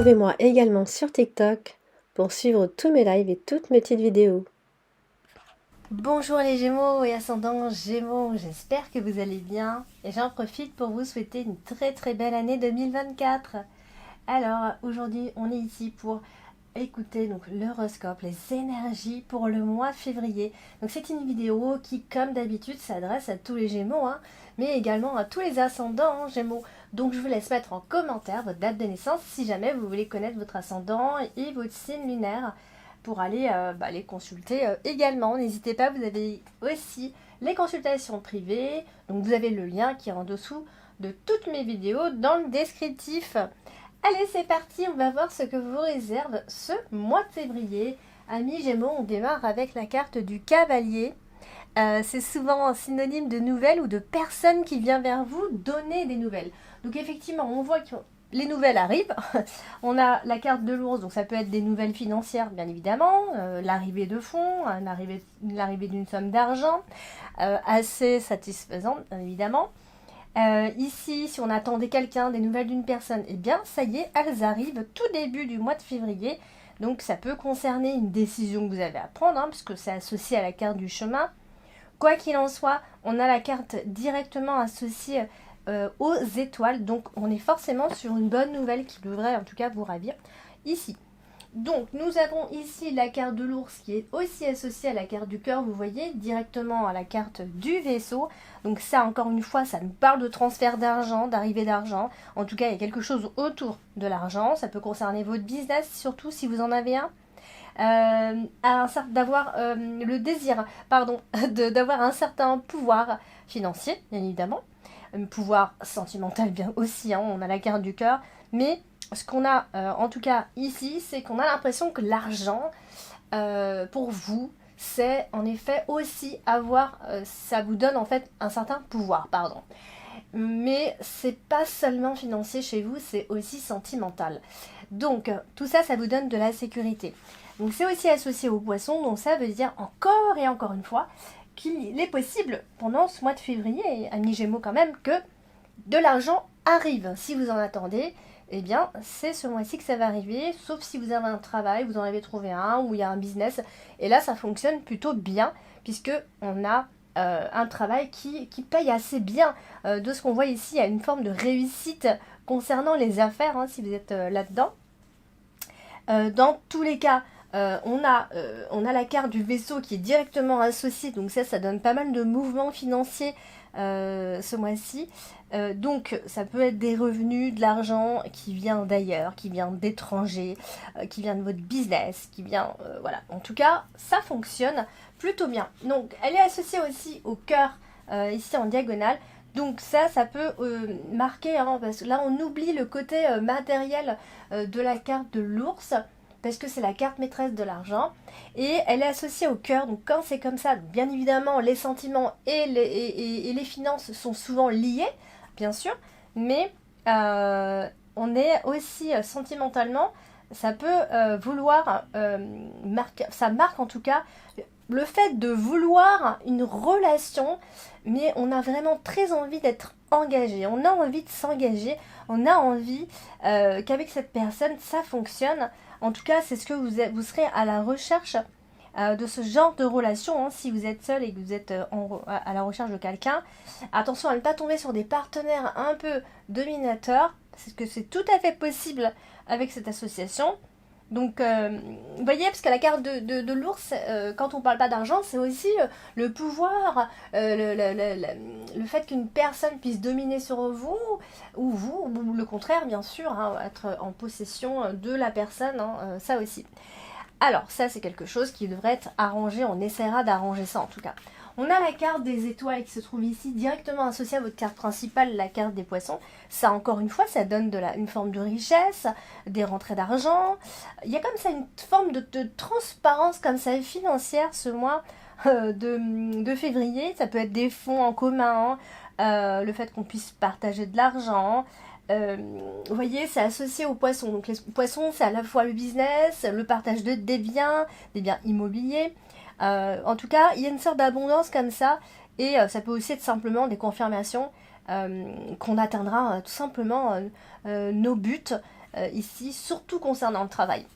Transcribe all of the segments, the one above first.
Retrouvez-moi également sur TikTok pour suivre tous mes lives et toutes mes petites vidéos. Bonjour les Gémeaux et ascendants Gémeaux, j'espère que vous allez bien et j'en profite pour vous souhaiter une très belle année 2024. Alors aujourd'hui on est ici pour écouter donc l'horoscope, les énergies pour le mois de février. Donc c'est une vidéo qui comme d'habitude s'adresse à tous les Gémeaux, mais également à tous les ascendants Gémeaux. Donc je vous laisse mettre en commentaire votre date de naissance si jamais vous voulez connaître votre ascendant et votre signe lunaire pour aller les consulter également. N'hésitez pas, vous avez aussi les consultations privées. Donc vous avez le lien qui est en dessous de toutes mes vidéos dans le descriptif. Allez, c'est parti, on va voir ce que vous réserve ce mois de février. Amis Gémeaux, on démarre avec la carte du cavalier. C'est souvent un synonyme de nouvelles ou de personne qui vient vers vous donner des nouvelles. Donc effectivement, on voit que les nouvelles arrivent. On a la carte de l'ours, donc ça peut être des nouvelles financières, bien évidemment, l'arrivée de fonds, l'arrivée d'une somme d'argent, assez satisfaisante, bien évidemment. Ici, si on attendait quelqu'un, des nouvelles d'une personne, eh bien, ça y est, elles arrivent tout début du mois de février. Donc, ça peut concerner une décision que vous avez à prendre, puisque c'est associé à la carte du chemin. Quoi qu'il en soit, on a la carte directement associée aux étoiles. Donc, on est forcément sur une bonne nouvelle qui devrait en tout cas vous ravir ici. Donc, nous avons ici la carte de l'ours qui est aussi associée à la carte du cœur, vous voyez, directement à la carte du vaisseau. Donc ça, encore une fois, ça nous parle de transfert d'argent, d'arrivée d'argent. En tout cas, il y a quelque chose autour de l'argent. Ça peut concerner votre business, surtout si vous en avez un. D'avoir le désir, d'avoir un certain pouvoir financier, bien évidemment. Un pouvoir sentimental, bien aussi, on a la carte du cœur. Mais ce qu'on a en tout cas ici, c'est qu'on a l'impression que l'argent, pour vous, c'est en effet aussi avoir, ça vous donne en fait un certain pouvoir, Mais c'est pas seulement financier chez vous, c'est aussi sentimental. Donc tout ça, ça vous donne de la sécurité. Donc c'est aussi associé aux poissons, donc ça veut dire encore et encore une fois qu'il est possible pendant ce mois de février, amis Gémeaux quand même, que de l'argent arrive. Si vous en attendez, eh bien, c'est ce mois-ci que ça va arriver, sauf si vous avez un travail, vous en avez trouvé un, ou il y a un business, et là, ça fonctionne plutôt bien, puisque on a un travail qui paye assez bien. De ce qu'on voit ici, il y a une forme de réussite concernant les affaires, si vous êtes là-dedans. Dans tous les cas, on a la carte du vaisseau qui est directement associée, donc ça donne pas mal de mouvements financiers ce mois-ci. Donc ça peut être des revenus, de l'argent qui vient d'ailleurs, qui vient d'étrangers, qui vient de votre business, qui vient... voilà, en tout cas, ça fonctionne plutôt bien. Donc elle est associée aussi au cœur, ici en diagonale. Donc ça peut marquer, parce que là on oublie le côté matériel de la carte de l'ours, parce que c'est la carte maîtresse de l'argent, et elle est associée au cœur. Donc quand c'est comme ça, bien évidemment, les sentiments et les finances sont souvent liés, bien sûr, mais on est aussi sentimentalement, ça peut vouloir marquer, ça marque en tout cas le fait de vouloir une relation, mais on a vraiment très envie d'être engagé, on a envie de s'engager, on a envie qu'avec cette personne ça fonctionne. En tout cas, c'est ce que vous serez à la recherche de ce genre de relation, si vous êtes seul et que vous êtes à la recherche de quelqu'un. Attention à ne pas tomber sur des partenaires un peu dominateurs, parce que c'est tout à fait possible avec cette association. Donc, vous voyez, parce que la carte de l'ours, quand on parle pas d'argent, c'est aussi le pouvoir, le fait qu'une personne puisse dominer sur vous, ou le contraire, bien sûr, être en possession de la personne, ça aussi. Alors, ça, c'est quelque chose qui devrait être arrangé, on essaiera d'arranger ça en tout cas. On a la carte des étoiles qui se trouve ici, directement associée à votre carte principale, la carte des poissons. Ça, encore une fois, ça donne une forme de richesse, des rentrées d'argent. Il y a comme ça une forme de transparence comme ça financière ce mois de février. Ça peut être des fonds en commun, le fait qu'on puisse partager de l'argent. Vous voyez, c'est associé aux poissons. Donc les poissons, c'est à la fois le business, le partage des biens immobiliers. En tout cas, il y a une sorte d'abondance comme ça, et ça peut aussi être simplement des confirmations qu'on atteindra tout simplement nos buts ici, surtout concernant le travail.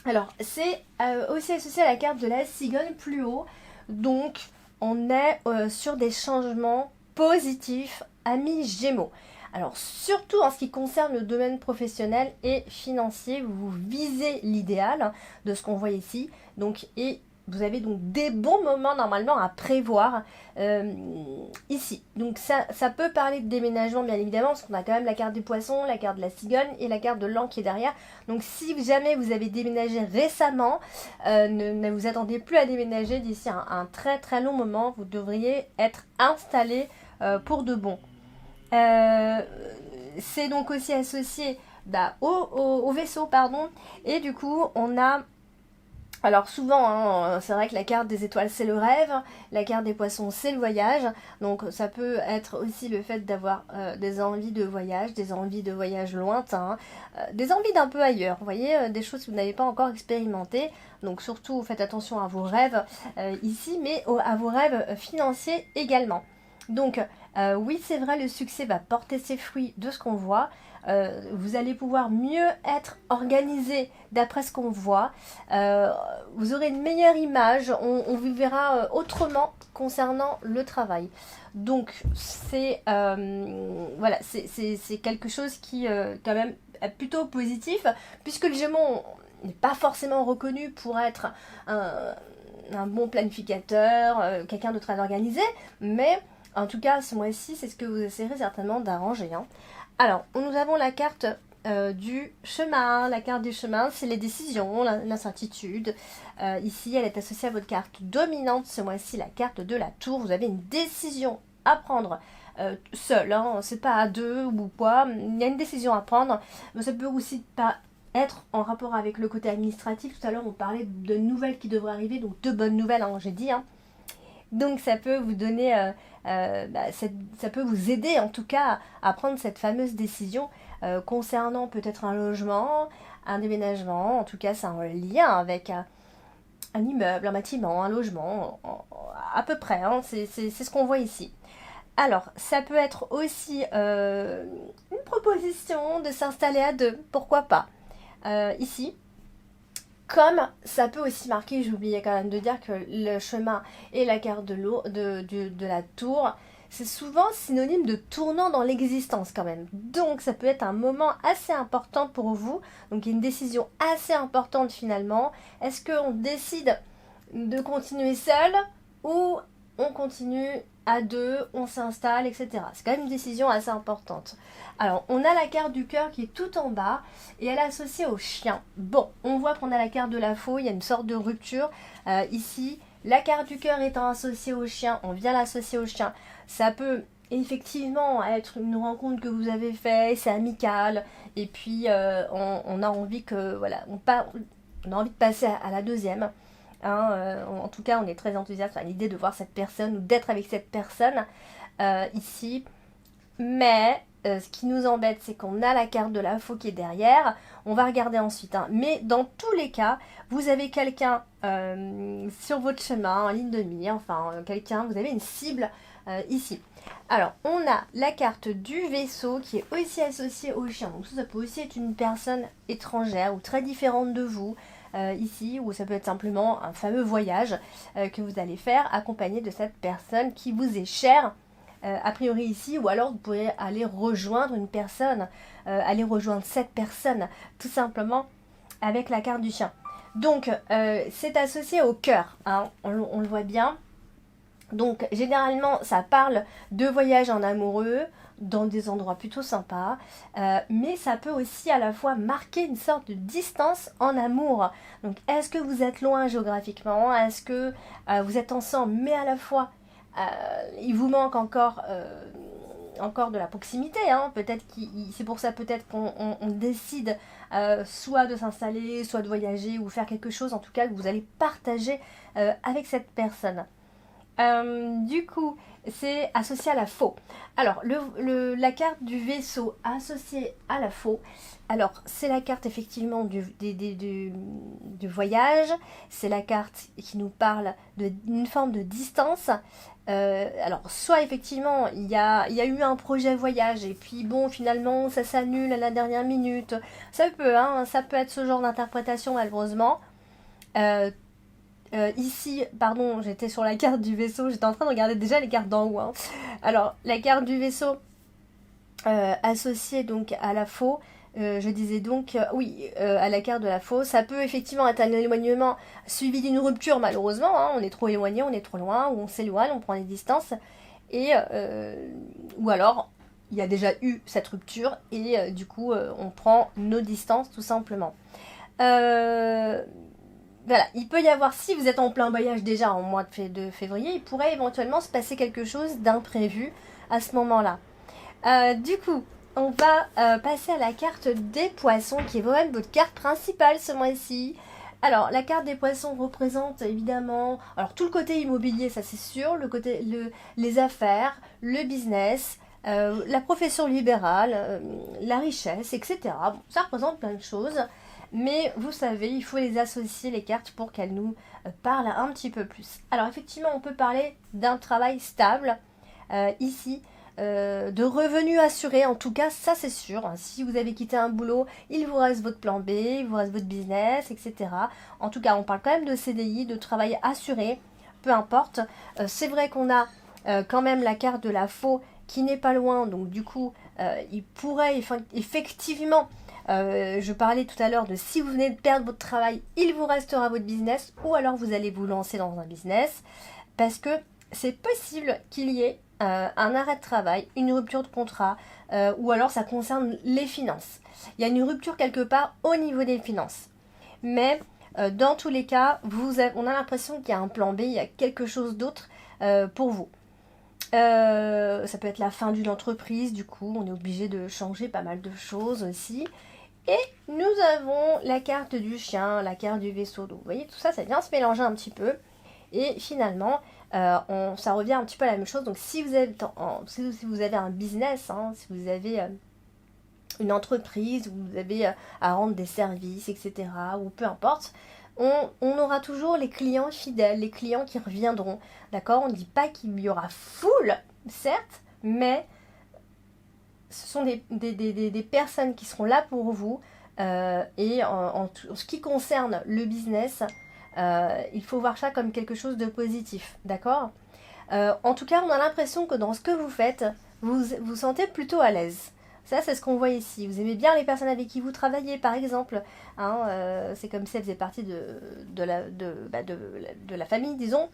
Alors, c'est aussi associé à la carte de la cigogne plus haut. Donc, on est sur des changements positifs, amis Gémeaux. Alors, surtout en ce qui concerne le domaine professionnel et financier, vous visez l'idéal de ce qu'on voit ici. Donc, et vous avez donc des bons moments normalement à prévoir ici. Donc ça peut parler de déménagement bien évidemment, parce qu'on a quand même la carte du poisson, la carte de la cigogne et la carte de l'an qui est derrière. Donc si jamais vous avez déménagé récemment, ne vous attendez plus à déménager d'ici un très très long moment. Vous devriez être installé pour de bon. C'est donc aussi associé au vaisseau, pardon. Et du coup, on a... Alors souvent, hein, c'est vrai que la carte des étoiles, c'est le rêve. La carte des poissons, c'est le voyage. Donc ça peut être aussi le fait d'avoir des envies de voyage lointains, des envies d'un peu ailleurs. Vous voyez, des choses que vous n'avez pas encore expérimentées. Donc surtout, faites attention à vos rêves ici, mais à vos rêves financiers également. Donc oui, c'est vrai, le succès va porter ses fruits de ce qu'on voit. Vous allez pouvoir mieux être organisé d'après ce qu'on voit. Vous aurez une meilleure image. On vous verra autrement concernant le travail. Donc c'est voilà, c'est quelque chose qui quand même est plutôt positif, puisque le Gémeaux n'est pas forcément reconnu pour être un bon planificateur, quelqu'un de très organisé, mais en tout cas, ce mois-ci, c'est ce que vous essayerez certainement d'arranger. Hein. Alors, nous avons la carte du chemin. La carte du chemin, c'est les décisions, l'incertitude. Ici, elle est associée à votre carte dominante ce mois-ci, la carte de la tour. Vous avez une décision à prendre seul, hein. C'est pas à deux ou quoi. Il y a une décision à prendre. Mais ça peut aussi pas être en rapport avec le côté administratif. Tout à l'heure, on parlait de nouvelles qui devraient arriver, donc de bonnes nouvelles, hein, j'ai dit. Hein. Donc ça peut vous donner, ça peut vous aider en tout cas à prendre cette fameuse décision concernant peut-être un logement, un déménagement. En tout cas, c'est un lien avec un immeuble, un bâtiment, un logement, à peu près. Hein, c'est ce qu'on voit ici. Alors, ça peut être aussi une proposition de s'installer à deux, pourquoi pas. Ici, comme ça peut aussi marquer, j'oubliais quand même de dire que le chemin et la carte de l'eau, de la tour, c'est souvent synonyme de tournant dans l'existence quand même. Donc ça peut être un moment assez important pour vous. Donc il y a une décision assez importante finalement. Est-ce qu'on décide de continuer seul ou on continue à deux, on s'installe, etc. C'est quand même une décision assez importante. Alors, on a la carte du cœur qui est tout en bas et elle est associée au chien. Bon, on voit qu'on a la carte de la faux, il y a une sorte de rupture ici. La carte du cœur étant associée au chien, on vient l'associer au chien. Ça peut effectivement être une rencontre que vous avez faite, c'est amical, et puis on a envie que, voilà, on a envie de passer à la deuxième. Hein, en tout cas, on est très enthousiaste à l'idée de voir cette personne ou d'être avec cette personne ici. Mais ce qui nous embête, c'est qu'on a la carte de la faux qui est derrière. On va regarder ensuite. Hein. Mais dans tous les cas, vous avez quelqu'un sur votre chemin, en ligne de mire, enfin quelqu'un, vous avez une cible ici. Alors, on a la carte du vaisseau qui est aussi associée au chien. Donc ça peut aussi être une personne étrangère ou très différente de vous. Ici, ou ça peut être simplement un fameux voyage que vous allez faire accompagné de cette personne qui vous est chère a priori ici, ou alors vous pourrez aller rejoindre une personne, aller rejoindre cette personne tout simplement avec la carte du chien. Donc c'est associé au cœur, hein, on le voit bien. Donc généralement ça parle de voyage en amoureux, dans des endroits plutôt sympas, mais ça peut aussi à la fois marquer une sorte de distance en amour. Donc est-ce que vous êtes loin géographiquement, est-ce que vous êtes ensemble, mais à la fois il vous manque encore de la proximité, hein. Peut-être c'est pour ça peut-être qu'on décide soit de s'installer, soit de voyager ou faire quelque chose en tout cas que vous allez partager avec cette personne. Du coup, c'est associé à la faux. Alors, la carte du vaisseau associée à la faux, alors c'est la carte effectivement du voyage, c'est la carte qui nous parle d'une forme de distance. Alors, soit effectivement, il y a eu un projet voyage et puis bon, finalement, ça s'annule à la dernière minute. Ça peut être ce genre d'interprétation, malheureusement. Euh, Ici, pardon, j'étais sur la carte du vaisseau, j'étais en train de regarder déjà les cartes d'en haut, hein. Alors, la carte du vaisseau associée donc à la faux, je disais donc, oui, à la carte de la faux, ça peut effectivement être un éloignement suivi d'une rupture, malheureusement, hein. On est trop éloigné, on est trop loin, ou on s'éloigne, on prend des distances, et, ou alors, il y a déjà eu cette rupture, et du coup, on prend nos distances tout simplement. Euh, voilà, il peut y avoir, si vous êtes en plein voyage déjà en mois de février, il pourrait éventuellement se passer quelque chose d'imprévu à ce moment-là. Du coup, on va passer à la carte des poissons, qui est vraiment votre carte principale ce mois-ci. Alors, la carte des poissons représente évidemment, alors tout le côté immobilier, ça c'est sûr, les affaires, le business, la profession libérale, la richesse, etc. Bon, ça représente plein de choses. Mais vous savez, il faut les associer les cartes pour qu'elles nous parlent un petit peu plus. Alors effectivement, on peut parler d'un travail stable ici, de revenus assurés. En tout cas, ça c'est sûr. Si vous avez quitté un boulot, il vous reste votre plan B, il vous reste votre business, etc. En tout cas, on parle quand même de CDI, de travail assuré, peu importe. C'est vrai qu'on a quand même la carte de la faux qui n'est pas loin, donc du coup, il pourrait effectivement je parlais tout à l'heure de si vous venez de perdre votre travail, il vous restera votre business ou alors vous allez vous lancer dans un business parce que c'est possible qu'il y ait un arrêt de travail, une rupture de contrat ou alors ça concerne les finances. Il y a une rupture quelque part au niveau des finances. Mais dans tous les cas, on a l'impression qu'il y a un plan B, il y a quelque chose d'autre pour vous. Ça peut être la fin d'une entreprise, du coup, on est obligé de changer pas mal de choses aussi. Et nous avons la carte du chien, la carte du vaisseau d'eau. Vous voyez, tout ça, ça vient se mélanger un petit peu. Et finalement, ça revient un petit peu à la même chose. Donc, si vous avez un business, hein, si vous avez une entreprise, où vous avez à rendre des services, etc., ou peu importe, on aura toujours les clients fidèles, les clients qui reviendront. D'accord? On ne dit pas qu'il y aura full, certes, mais ce sont des personnes qui seront là pour vous. Et en ce qui concerne le business, il faut voir ça comme quelque chose de positif, d'accord? En tout cas, on a l'impression que dans ce que vous faites, vous vous sentez plutôt à l'aise. Ça, c'est ce qu'on voit ici. Vous aimez bien les personnes avec qui vous travaillez, par exemple. Hein, c'est comme si elles faisaient partie de la famille, disons.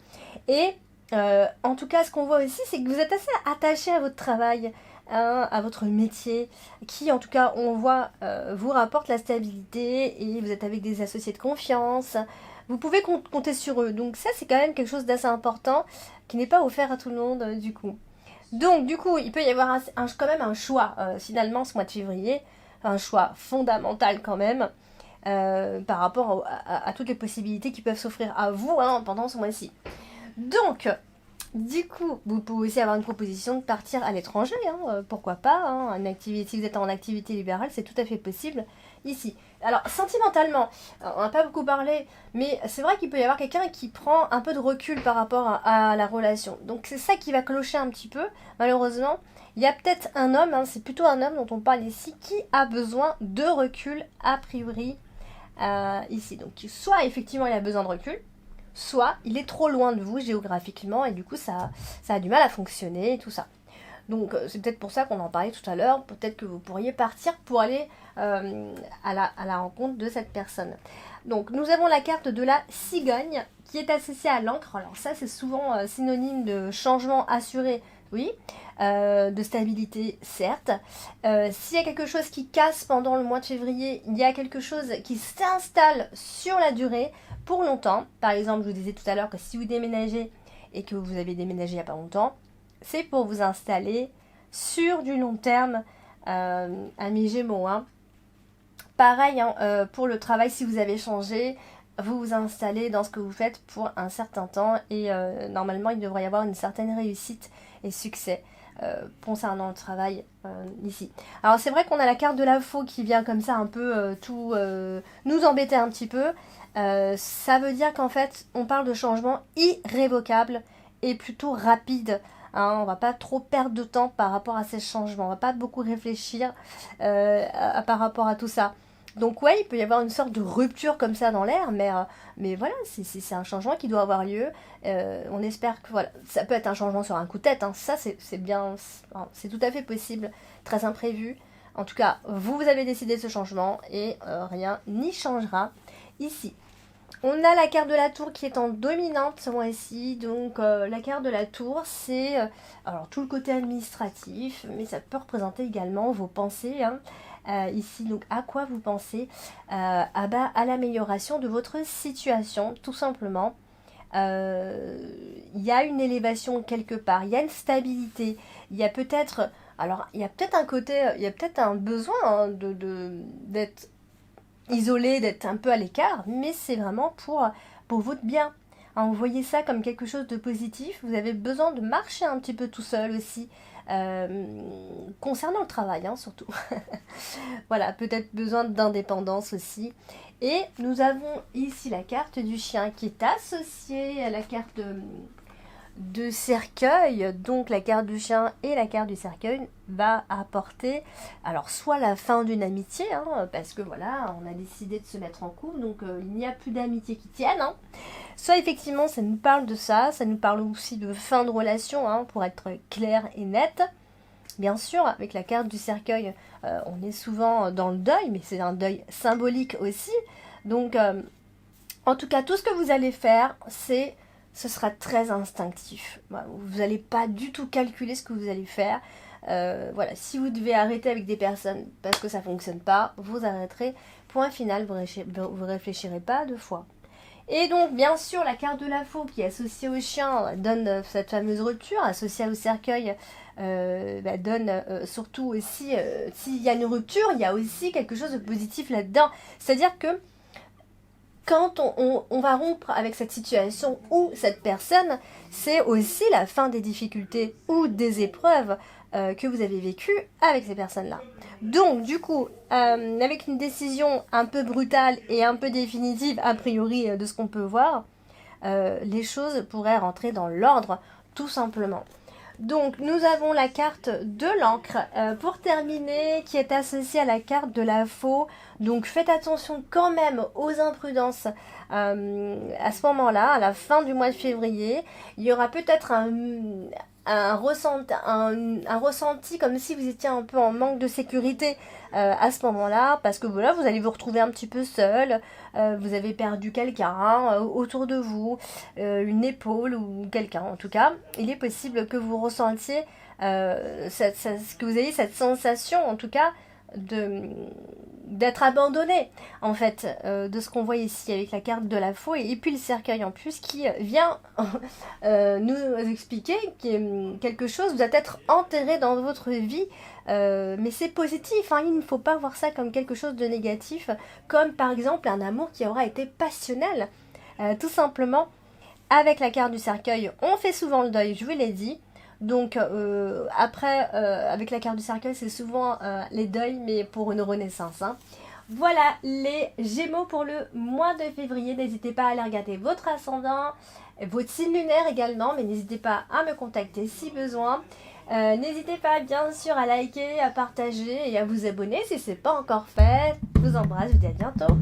Et en tout cas, ce qu'on voit aussi, c'est que vous êtes assez attaché à votre travail, hein, à votre métier, qui, en tout cas, on voit, vous rapporte la stabilité et vous êtes avec des associés de confiance. Vous pouvez compter sur eux. Donc ça, c'est quand même quelque chose d'assez important qui n'est pas offert à tout le monde, du coup. Donc, du coup, il peut y avoir quand même un choix, finalement, ce mois de février. Un choix fondamental, quand même, par rapport à toutes les possibilités qui peuvent s'offrir à vous, hein, pendant ce mois-ci. Donc, du coup, vous pouvez aussi avoir une proposition de partir à l'étranger, hein, pourquoi pas, hein, si vous êtes en activité libérale, c'est tout à fait possible ici. Alors, sentimentalement, on n'a pas beaucoup parlé, mais c'est vrai qu'il peut y avoir quelqu'un qui prend un peu de recul par rapport à la relation. Donc, c'est ça qui va clocher un petit peu, malheureusement. Il y a peut-être un homme, hein, c'est plutôt un homme dont on parle ici, qui a besoin de recul, a priori, ici. Donc, soit effectivement il a besoin de recul, soit il est trop loin de vous géographiquement et du coup ça a du mal à fonctionner et tout ça. Donc c'est peut-être pour ça qu'on en parlait tout à l'heure, peut-être que vous pourriez partir pour aller à la rencontre de cette personne. Donc nous avons la carte de la cigogne qui est associée à l'encre. Alors ça c'est souvent synonyme de changement assuré, oui, de stabilité, certes. S'il y a quelque chose qui casse pendant le mois de février, il y a quelque chose qui s'installe sur la durée pour longtemps. Par exemple, je vous disais tout à l'heure que si vous déménagez et que vous avez déménagé il n'y a pas longtemps, c'est pour vous installer sur du long terme, amis Gémeaux. Hein. Pareil, hein, pour le travail, si vous avez changé, vous vous installez dans ce que vous faites pour un certain temps et normalement il devrait y avoir une certaine réussite et succès concernant le travail ici. Alors c'est vrai qu'on a la carte de la faux qui vient comme ça un peu tout nous embêter un petit peu. Ça veut dire qu'en fait on parle de changements irrévocables et plutôt rapides. Hein, on va pas trop perdre de temps par rapport à ces changements, on va pas beaucoup réfléchir par rapport à tout ça. Donc ouais, il peut y avoir une sorte de rupture comme ça dans l'air, mais voilà, c'est un changement qui doit avoir lieu. On espère que voilà, ça peut être un changement sur un coup de tête, hein, ça c'est bien, c'est tout à fait possible, très imprévu. En tout cas, vous avez décidé de ce changement et rien n'y changera ici. On a la carte de la tour qui est en dominante ce mois-ci. Donc la carte de la tour, c'est alors tout le côté administratif, mais ça peut représenter également vos pensées. Hein. Ici, donc à quoi vous pensez à l'amélioration de votre situation, tout simplement. Il y a une élévation quelque part, il y a une stabilité, il y a peut-être... Alors, il y a peut-être un côté, il y a peut-être un besoin hein, d'être isolé, d'être un peu à l'écart, mais c'est vraiment pour votre bien. Hein, vous voyez ça comme quelque chose de positif, vous avez besoin de marcher un petit peu tout seul aussi, concernant le travail hein, surtout. Voilà, peut-être besoin d'indépendance aussi. Et nous avons ici la carte du chien qui est associée à la carte de cercueil. Donc la carte du chien et la carte du cercueil va apporter alors soit la fin d'une amitié hein, parce que voilà on a décidé de se mettre en couple donc il n'y a plus d'amitié qui tienne hein. Soit effectivement ça nous parle de ça nous parle aussi de fin de relation hein, pour être clair et net. Bien sûr avec la carte du cercueil on est souvent dans le deuil mais c'est un deuil symbolique aussi donc en tout cas tout ce que vous allez faire ce sera très instinctif. Vous n'allez pas du tout calculer ce que vous allez faire. Voilà, si vous devez arrêter avec des personnes parce que ça ne fonctionne pas, vous arrêterez. Point final, vous réfléchirez pas deux fois. Et donc, bien sûr, la carte de la faux qui est associée au chien donne cette fameuse rupture, associée au cercueil donne surtout aussi, s'il y a une rupture, il y a aussi quelque chose de positif là-dedans. C'est-à-dire que quand on va rompre avec cette situation ou cette personne, c'est aussi la fin des difficultés ou des épreuves que vous avez vécues avec ces personnes-là. Donc, du coup, avec une décision un peu brutale et un peu définitive, a priori, de ce qu'on peut voir, les choses pourraient rentrer dans l'ordre, tout simplement. Donc, nous avons la carte de l'encre pour terminer, qui est associée à la carte de la faux. Donc, faites attention quand même aux imprudences à ce moment-là, à la fin du mois de février. Il y aura peut-être un ressenti comme si vous étiez un peu en manque de sécurité à ce moment-là, parce que voilà, vous allez vous retrouver un petit peu seul, vous avez perdu quelqu'un autour de vous, une épaule ou quelqu'un en tout cas. Il est possible que vous ressentiez, que vous ayez cette sensation en tout cas d'être abandonné en fait de ce qu'on voit ici avec la carte de la faux et puis le cercueil en plus qui vient nous expliquer que quelque chose doit être enterré dans votre vie mais c'est positif hein, il ne faut pas voir ça comme quelque chose de négatif comme par exemple un amour qui aura été passionnel tout simplement. Avec la carte du cercueil on fait souvent le deuil, je vous l'ai dit. Donc après, avec la carte du cercueil, c'est souvent les deuils, mais pour une renaissance. Hein. Voilà les Gémeaux pour le mois de février. N'hésitez pas à aller regarder votre ascendant, votre signe lunaire également, mais n'hésitez pas à me contacter si besoin. N'hésitez pas bien sûr à liker, à partager et à vous abonner si ce n'est pas encore fait. Je vous embrasse, je vous dis à bientôt.